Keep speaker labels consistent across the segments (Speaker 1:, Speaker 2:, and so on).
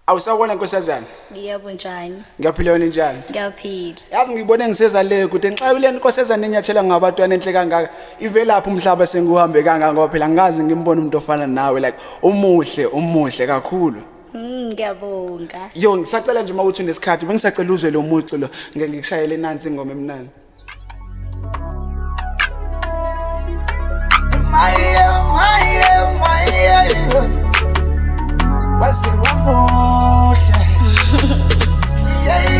Speaker 1: Awusabona nkosazana?
Speaker 2: Yebo njani?
Speaker 1: Ngiyaphila wena njani?
Speaker 2: Ngiyaphila.
Speaker 1: Yazi ngibone ngiseza le kude nxa kule nkosazana enyathela ngabatwana enhle kangaka. Ivelaphi umhlaba sengihambe kangaka ngoba phela ngazi ngimbona umuntu ofana nawe like umuhle kakhulu.
Speaker 2: Ngiyabonga.
Speaker 1: Yo ngisacela nje mawuthi nesikhathi bengisacela uzwe lo mucu lo ngeke ngikushayele nansi ingoma emnandi.
Speaker 3: My what's it one more? Yeah.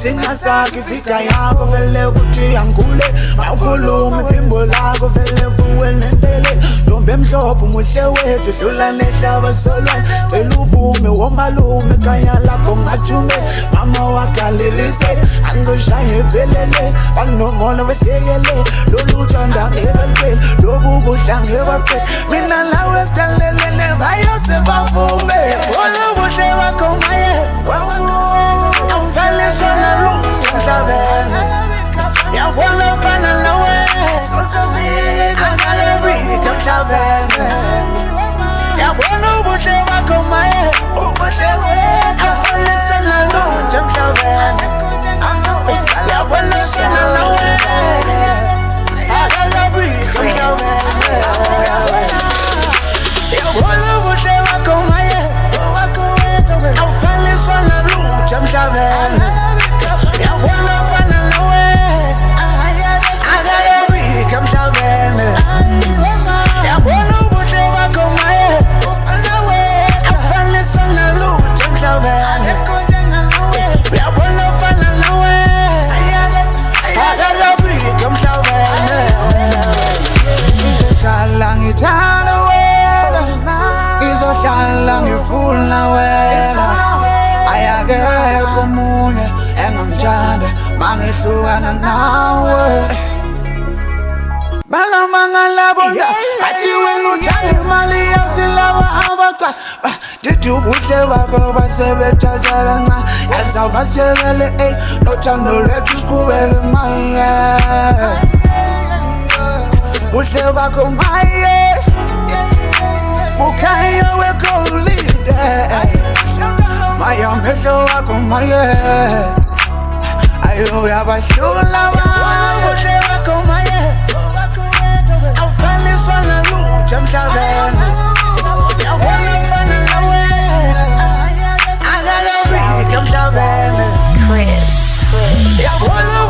Speaker 3: Singasaki fika yako vele ukuthi angule awukhuluma iphimbo lakho vele vuwe nendele ntombi emhlophe umuhle wethu dlula nehlaba solwane cela uvume womalume ekhaya lakho ngathume mama wagalelise angoshaye velele banomona besekele lolu thanda ngebelipeli lobu budla ngebaqe mina lawe sitalelele bayose bavume olubuhle bakho maye awuvele sona yabona fana nawe angalerika mhlabene yabona ubuhle bakho maye afanisana lutho mhlabene yabona fana nawe angalerika mhlabene yabona ubuhle bakho maye afanisana lutho mhlabene yabona fana nawe angalerika mhlabene yabona ubuhle bakho maye afanisana lutho mhlabene yabona fana nawe angalerika mhlabene ngizohlala ngithanda wena ngizohlala ngifuna wena ayakekho omunye engamthanda mangehlukana nawe balamangala athi wena uthanda imali yasilaba abacala ndithi ubuhle bakho basebethatha kancane yazawubasekele nothando lwethu siqhubeke maye buhle bakho maye bukhanya wegolide maye amehlo wakho maye ayo yabahlula buhle bakho maye awufanisana lutho mhlabene yabona fana nawe angalerika mhlabene
Speaker 2: Chris.
Speaker 3: yabona